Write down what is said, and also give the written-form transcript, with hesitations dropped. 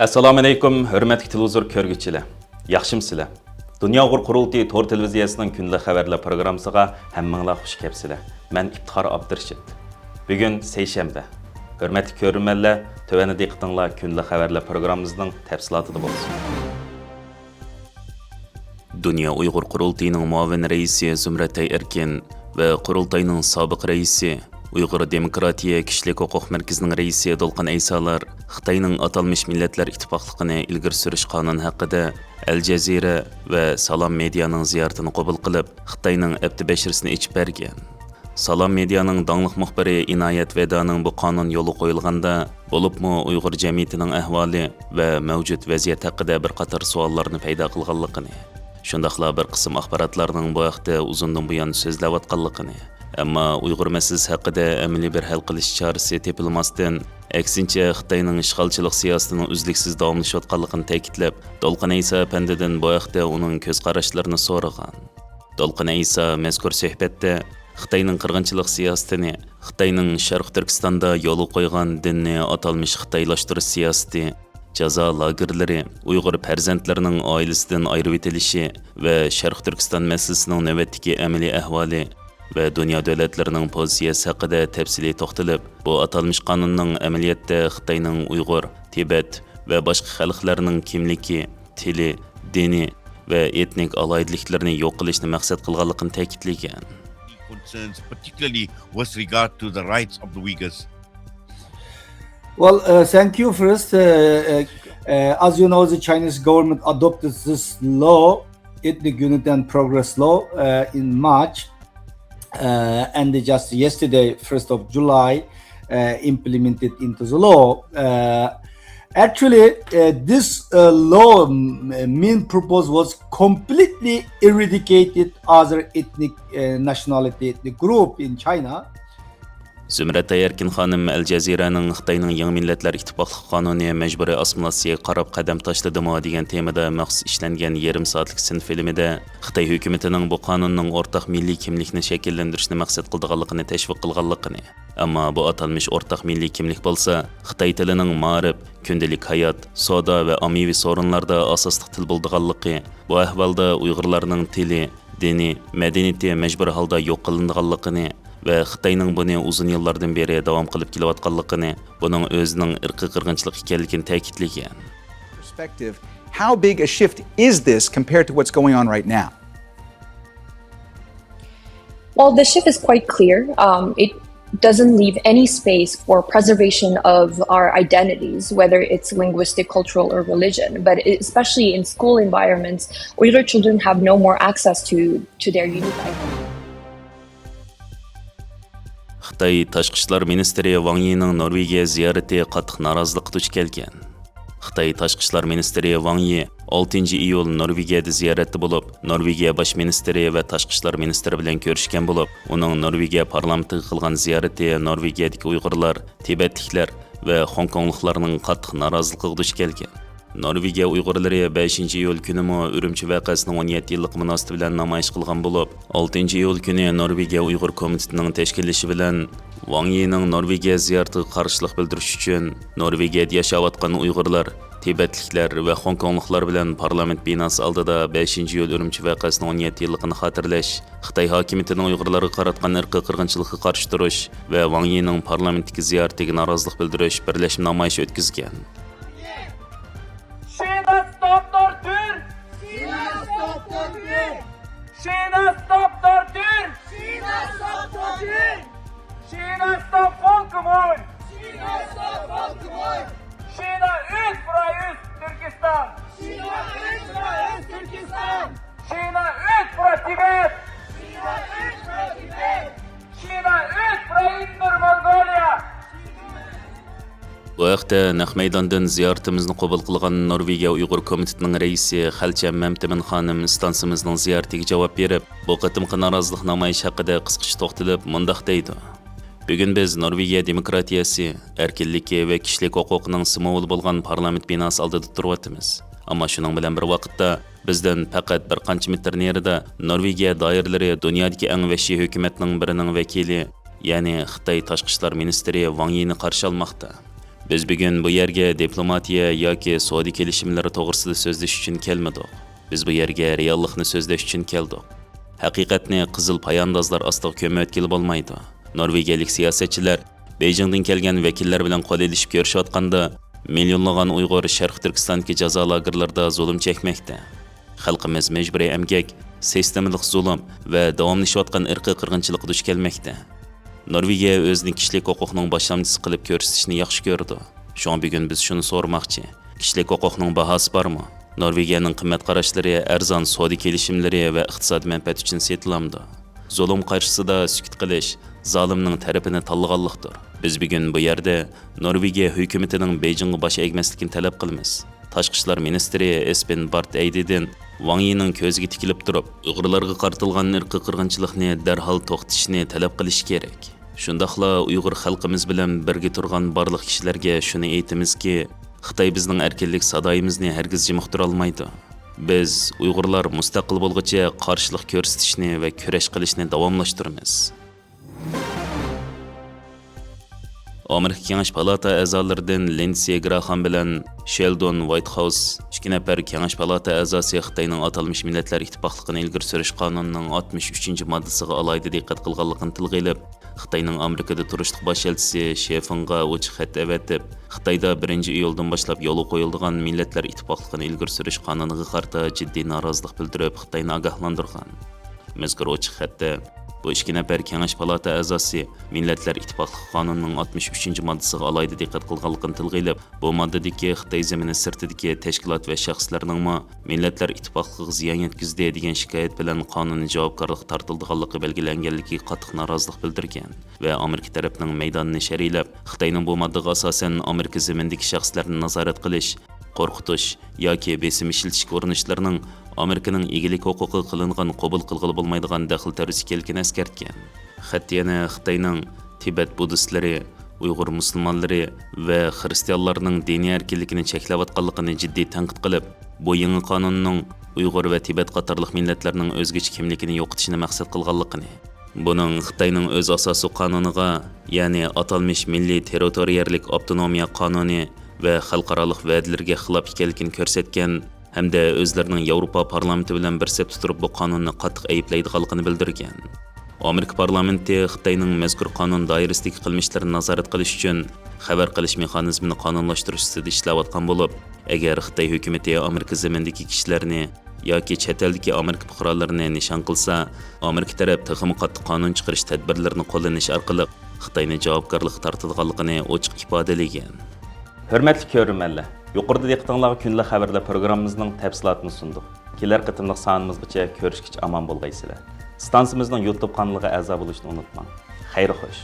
Assalomu alaykum, hurmatli televizor ko'rguvchilar. Yaxshimsizlar? Dunyo Uyg'ur qurultiyi to'r televiziyasining kundalik xabarlar programmasiga hammanglar xush kelibsizlar. Men Iftixor Abdurshid. Bugun seshanba. Hurmatli ko'ruvchilar, tövani diqqatinglar kundalik xabarlar programmamizning tafsilotida bo'lsin. Dunyo Uyg'ur qurultiyining muavin raisi Zumratay Erkin va qurultayning sobiq raisi Uyg'ur Demokratiya Kishilik huquq markazining raisi Dolqin Aysolar Xitoyning atalmish millatlar ittifoqligini ilgari surish qonuni haqida Al Jazeera va Salom medianing ziyoratini qabul qilib, Xitoyning abdi bashirisini ichib bergan. Salom medianing dangliq muxbiri Inoyat Vedaning bu qonun yo'li qo'yilganda, bo'libmi Uyg'ur jamiyatining ahvoli va mavjud vaziyat haqida bir qator savollarni paydo qilganligini, shundaqla bir qism axborotlarning bu haqda uzundan buyon so'zlayotganligini, ammo Uyg'ur masalasi haqida amaliy bir hal qilish chorasi topilmasdan, aksincha Xitoyning ishg'olchilik siyosatining uzluksiz davomlashayotganligini ta'kidlab, Dolqin Ayso apandidan bu haqda uning ko'z qarashlarini so'ragan. Dolqin Ayso mazkur suhbatda Xitoyning qirg'inchilik siyosatini, Xitoyning Sharq Turkistonda yo'l qo'ygan dinni atalmish xitoylashtirish siyosati, jazo lagerlari, Uyg'ur farzandlarining oilasidan ayirib etilishi va Sharq Turkiston masalasining navbatdagi amaliy ahvoli va dunyo davlatlarining pozitsiyasi haqida tafsiliy to'xtalib, bu atalmish qonunning amaliyotda Xitoyning Uyg'ur, Tibet va boshqa xalqlarning kimligi, tili, dini va etnik alayidliklarini yo'q qilishni maqsad qilganligini ta'kidlagan. Concerns, particularly with regard to the rights of the Uyghurs. Well, thank you first. As you know, the Chinese government adopted this law, Ethnic Unity and Progress Law, in March, and they just yesterday, 1st of July, implemented into the law. Actually, this law main purpose was completely eradicated other ethnic nationality ethnic group in China. Zumratay Erkin xonim Al Jazeeraning Xitoyning yangi millatlar ittifoqlik qonuni majburiy assimilyatsiyaga qarab qadam tashladimi degan temada maxsus ishlangan yarim soatlik sin filmida Xitoy hukumatining bu qonunning o'rtaq milliy kimlikni shakllantirishni maqsad qilganligini tashviq qilganligini, ammo bu atalmish o'rtaq milliy kimlik bo'lsa, Xitoy tilining ma'rif, kundalik hayot, savdo va ommaviy so'rinlarda asosli til bo'lganligi, bu ahvolda Uyg'urlarning tili, dini, madaniyati majburiy holda yo'q qilinganligini ve Xitoyning buni uzun yıllardan beri davom qilib kelayotganligini, buning o'zining irqiy qirg'inchilik ekanligini ta'kidlagan. Perspective, how big a shift is this compared to what's going on right now? Well, the shift is quite clear. It doesn't leave any space for preservation of our identities, whether it's linguistic, cultural, or religion. But especially in school environments, Uyghur children have no more access to their unique identity. Xitoy Tashqi ishlar ministri Wang Yining Norvegiya ziyorati qattiq norozilikka duch kelgan. Xitoy Tashqi ishlar ministri Wang Yi 6-iyul Norvegiyada ziyoratda bo'lib, Norvegiya bosh ministri va tashqi ishlar ministri bilan ko'rishgan bo'lib, uning Norvegiya parlamentiga qilgan ziyorati Norvegiyadagi Uyg'urlar, Tibetliklar va Hongkongliklarning qattiq noroziligiga duch kelgan. Norvegiya Uyg'urlari 5-iyul kuni Urumchi voqeasining 17 yillik munosabati bilan namoyish qilgan bo'lib, 6-iyul kuni Norvegiya Uyg'ur komitetining tashkillashi bilan Wang Yining Norvegiya ziyoratiga qarshilik bildirish uchun Norvegiyada yashayotgan Uyg'urlar, Tibetliklar va Hongkongliklar bilan parlament binosi oldida 5-iyul Urumchi voqeasining 17 yilligini xotirlash, Xitoy hokimiyatining Uyg'urlarga qaratgan irqiy qirg'inchilikka qarshi turish va Wang Yining parlamentdagi ziyoratiga norozilik bildirish birlashma namoyish o'tkazgan. Kina stop tortyr! Kina stop tortyr! Kina stop tortyr! Kina stop tortyr! Kina stop folkmord! Kina stop folkmord! Kina ut fra Øst-Turkestan! Kina ut fra Øst-Turkestan! Kina ut fra Tibet! Kina ut fra Tibet! Kina ut fra Inner Mongolia! Bu vaqtda naq maydondan ziyoratimizni qabul qilgan Norvegiya Uyg'ur komitetining raisi Xalcham Mamtamin xonim stansimizning ziyoratiga javob berib, bu qatimqi norozilik namoyishi haqida qisqacha to'xtalib, mundaq deydi. Bugun biz Norvegiya demokratiyasi, erkinligi va kishilik huquqining simvoli bo'lgan parlament binosi oldida turyapmiz. Ammo shuning bilan bir vaqtda bizdan faqat bir qancha metr nerida Norvegiya doiralari dunyodagi eng vahshiy hukumatning birining vakili, ya'ni Xitoy tashqi ishlar ministri Wang Yini qarshi olmoqda. Biz bugun bu yerga diplomatiya yoki savdo kelishimlari to'g'risida so'zlash uchun kelmadik. Biz bu yerga reallikni so'zlash uchun keldik. Haqiqatni qizil poyandozlar ostiga ko'mib o'tkili bo'lmaydi. Norvegiyalik siyosatchilar Beijingdan kelgan vakillar bilan qo'l elishib ko'rishayotganda millionlagan Uyg'ur Sharq Turkistondagi jazo lagerlarida zulm chekmoqda. Xalqimiz majburiy emgak, sistemalik zulm va davomlashayotgan irqiy qirg'inchilikqa duch kelmoqda. Norvegiya o'zining kishilik huquqning boshlamchisi qilib ko'rsatishni yaxshi ko'rdi. Shunga bugun biz shuni so'ramoqchi. Kishilik huquqning bahosi bormi? Norvegiyaning qimmat qarashlari arzon savdo kelishimlari va iqtisodiy manfaat uchun setilamdi. Zulm qarshisida sukut qilish zolimning tarafini tanlaganlikdir. Biz bugun bu yerda Norvegiya hukumatining Beijingga bosh egmasligini talab qilamiz. Tashqi ishlar ministri Espen Barth Eideden Wang Yining ko'ziga tikilib turib, Uyg'urlarga qartilgan irqiy qirg'inchilikni darhol to'xtatishni talab qilish kerak. Shundaqla Uyg'ur xalqimiz bilan birga turgan barliq kishilarga shuni aytamizki, Xitoy bizning erkinlik sadoyimizni hargiz jimiqtira olmaydi. Biz Uyg'urlar mustaqil bo'lguncha qarshilik ko'rsatishni va kurash qilishni davomlashtiramiz. Amerika Kengash palata a'zolaridan Lindsey Graham bilan Sheldon Whitehouse 2 nafar Kengash palata a'zosi Xitoyning atalmış millatlar ittifoqligini ilgari surish qonunining 63-moddasiga alohida diqqat qilganligini tilga olib, Xitoyning Amerikada turishliq bosh elchisi Shefinga ochiq xat avatib, Xitoyda 1-iyuldan boshlab yo'l qo'yilgan millatlar ittifoqligini ilgari surish qonuniga qarshi jiddiy norozilik bildirib, Xitoyni ogohlantirgan. Mazkur ochiq xatda bu 2 nafar Kengash palata a'zosi Millatlar Ittifoqligi qonunining 63-moddasiga alohida diqqat qilganligini tilga olib, bu moddadagi Xitoy zamini sirtidagi tashkilot va shaxslarning Millatlar Ittifoqligiga ziyon yetkazdi degan shikoyat bilan qonuniy javobgarlik tortilganligi belgilanganligiga qattiq norozilik bildirgan va Amerika tarafining maydonini sharhlab, Xitoyning bu moddaga asosan Amerika zaminidagi shaxslarni nazorat qilish, qo'rqitish yoki besim ishlatishga urinishlarining Amerikaning egilik huquqi qilingan qabul qilg'ili bo'lmaydigan daxl tarzi kelgan eskartgan. Xat yana Xitoyning Tibet buddistlari, Uyg'ur musulmonlari va xristianlarning diniy erkinligini cheklayotganligini jiddiy tanqid qilib, bu yangi qonunning Uyg'ur va Tibet qatorliq millatlarning o'zgacha kimligini yo'qotishni maqsad qilganligini, buning Xitoyning o'z asosiy qonuniga, ya'ni atalmış milliy territoriyalik avtonomiya qonuni va xalqaro va'dalarga xilof ekanligini ko'rsatgan hamda o'zlarining Yevropa parlamenti bilan bir sep turib bu qonunni qattiq ayblaydiganligini bildirgan. Amerika parlamenti Xitoyning mazkur qonun doirasidagi qilmishlarini nazorat qilish uchun xabar qilish mexanizmini qonunlashtirish ustida ishlayotgan bo'lib, agar Xitoy hukumatı Amerika zaminidagi kishilarni yoki chet eldagi Amerika fuqarolarini nishon qilsa, Amerika taraf texmi qattiq qonun chiqarish tadbirlarini qo'llanish orqali Xitoyni javobgarlik tortadiganligini ochiq ifodalagan. Hürmetli ko'rurmanlar, yuqorida diqqatingizga kunlik xabarlar programmamizning tafsilotini sundik. Kelar qitimliq sonimizgacha ko'rishgacha omon bo'lgaysizlar. Stansiyamizning YouTube kanaliga a'zo bo'lishni unutmang. Xayr xo'sh.